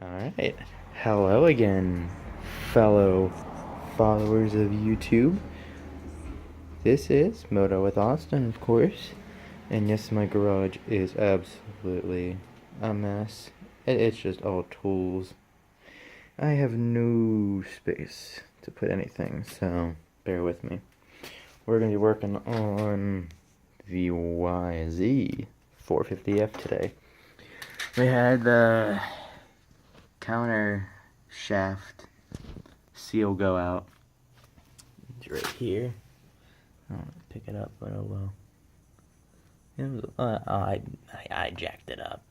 Alright, hello again, fellow followers of YouTube. This is Moto with Austin, of course. And yes, my garage is absolutely a mess. It's just all tools. I have no space to put anything, so bear with me. We're going to be working on the yz450f today. We had the counter shaft seal go out. It's right here. I don't want to pick it up, but oh well. It was, I jacked it up.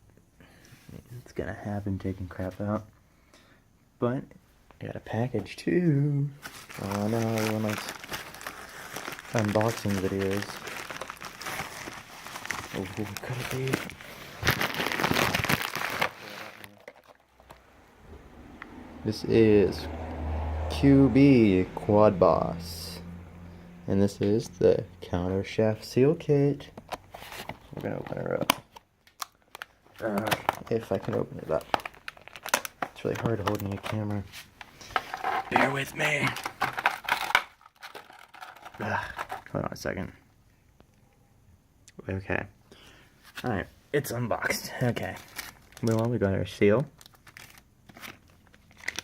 It's gonna happen, taking crap out. But I got a package too. Oh no, everyone likes unboxing videos. Oh, what could it be? This is QB Quad Boss, and this is the counter shaft seal kit. We're gonna open her up. If I can open it up. It's really hard holding a camera. Bear with me. Hold on a second. Okay. Alright, it's unboxed. Okay. Well, we got our seal.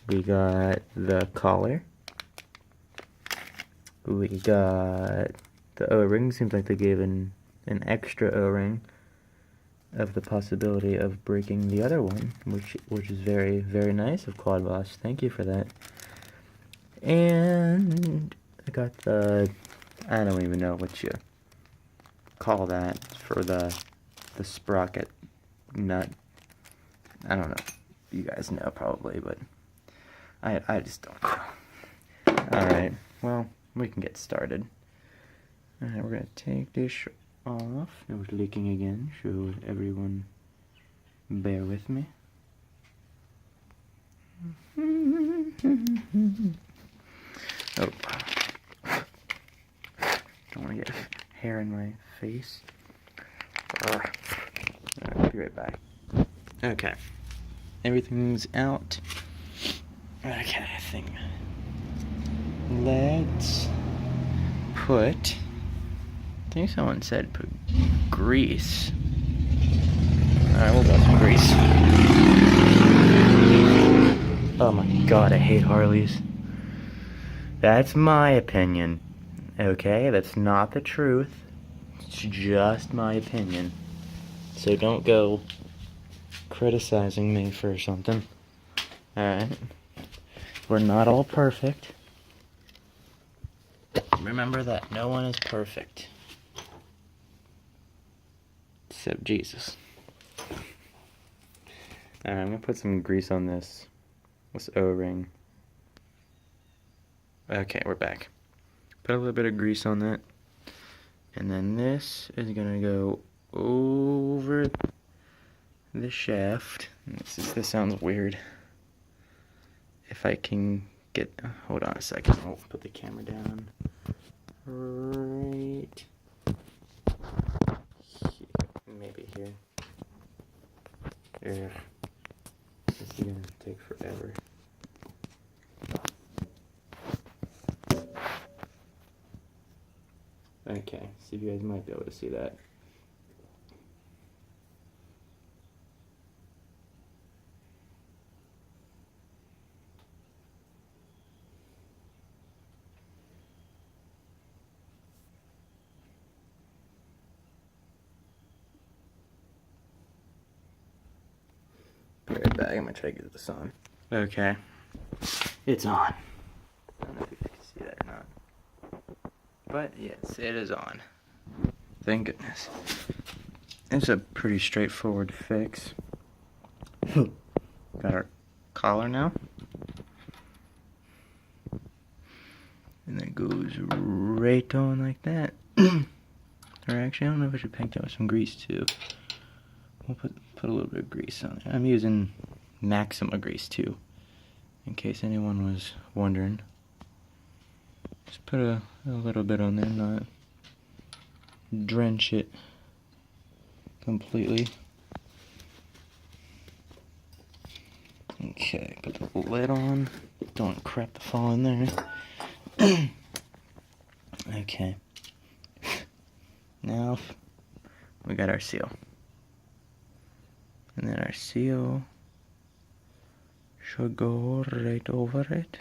We got the collar. We got the O-ring. Seems like they gave an extra O-ring of the possibility of breaking the other one, which is very, very nice of Quad Boss. Thank you for that. And I got the, I don't even know what you call that, for the sprocket nut. I don't know. You guys know probably, but I just don't know. Alright, well, we can get started. Alright, we're going to take this off. It was leaking again, so everyone bear with me. Oh. Don't want to get hair in my face. Alright, I'll be right back. Okay. Everything's out. Okay, I think. Let's put, I think someone said put grease. Alright, we'll put some grease. Oh my god, I hate Harleys. That's my opinion. Okay, that's not the truth. It's just my opinion. So don't go criticizing me for something. Alright. We're not all perfect. Remember that no one is perfect. Except Jesus. Alright, I'm gonna put some grease on this O-ring. Okay, we're back. Put a little bit of grease on that. And then this is gonna go over the shaft. This sounds weird. If I can get, hold on a second, I'll put the camera down right here, maybe here. This is gonna take forever. Okay, so you guys might be able to see that. Be right back, I'm gonna try to get this on. Okay, it's on. I don't know if you can see that or not. But yes, it is on. Thank goodness. It's a pretty straightforward fix. Got our collar now. And that goes right on like that. Or actually, I don't know if I should paint that with some grease too. We'll put a little bit of grease on it. I'm using Maxima grease too, in case anyone was wondering. Just put a little bit on there, not drench it completely. Okay, put the lid on. Don't want crap to fall in there. Okay. Now we got our seal. And then our seal should go right over it.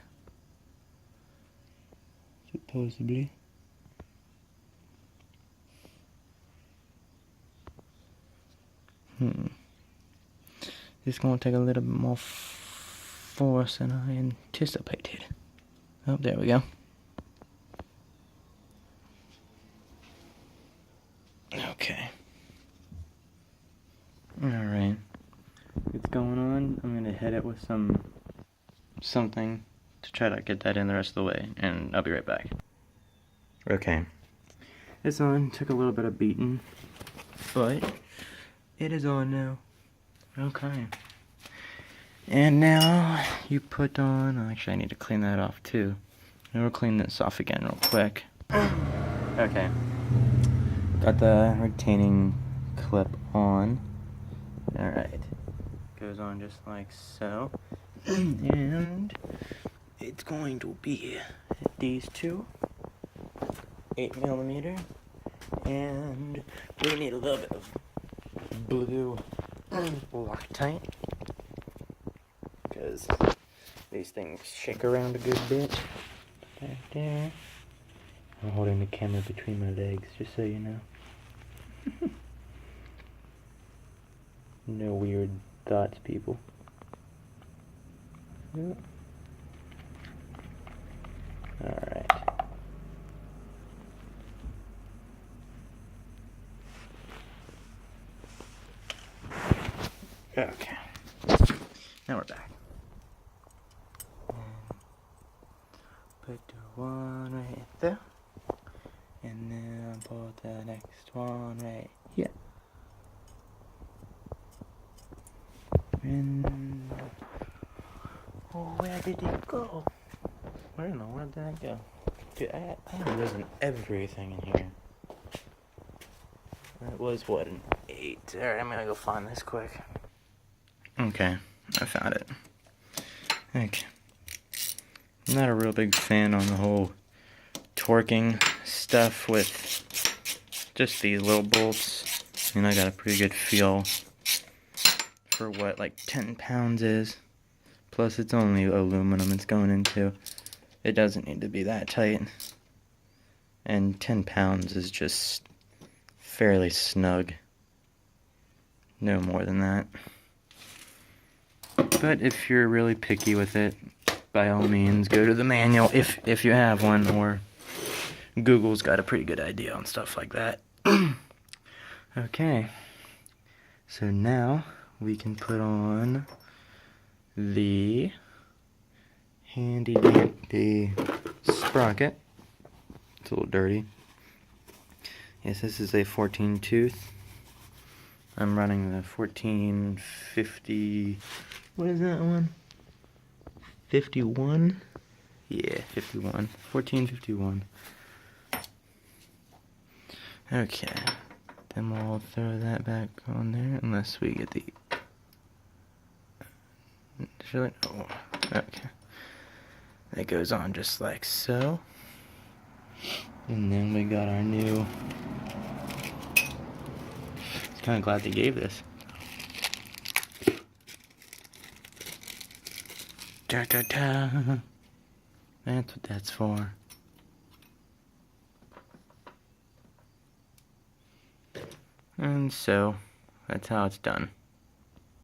Supposedly. It's gonna take a little bit more force than I anticipated. Oh, there we go. Okay. Alright. It's going on. I'm gonna hit it with something to try to get that in the rest of the way, and I'll be right back. Okay. It's on. Took a little bit of beating, but it is on now. Okay. And now you put on, actually I need to clean that off too. And we'll clean this off again real quick. Okay. Got the retaining clip on. Alright. Goes on just like so. And it's going to be these two. 8mm. And we need a little bit of blue Loctite, because these things shake around a good bit. Back there. I'm holding the camera between my legs, just so you know. No weird thoughts, people. Yep. Alright. Okay. Now we're back. Put the one right there. And then put the next one right here. And oh, where did it go? I don't know, where did that go? Dude, I am losing everything in here. That was what, an 8. Alright, I'm gonna go find this quick. Okay, I found it. Okay. I'm not a real big fan on the whole torquing stuff with just these little bolts. And I got a pretty good feel for what like 10 pounds is. Plus it's only aluminum it's going into. It doesn't need to be that tight. And 10 pounds is just fairly snug. No more than that. But if you're really picky with it, by all means go to the manual if you have one, or Google's got a pretty good idea on stuff like that. Okay, so now we can put on the handy dandy sprocket. It's a little dirty. Yes, this is a 14 tooth. I'm running the 1450. What is that one? 51? Yeah, 51. 1451. Okay. Then we'll throw that back on there unless we get the. Should I? Oh, okay. That goes on just like so. And then we got our new. Kind of glad they gave this. Da, da, da. That's what that's for. And so, that's how it's done.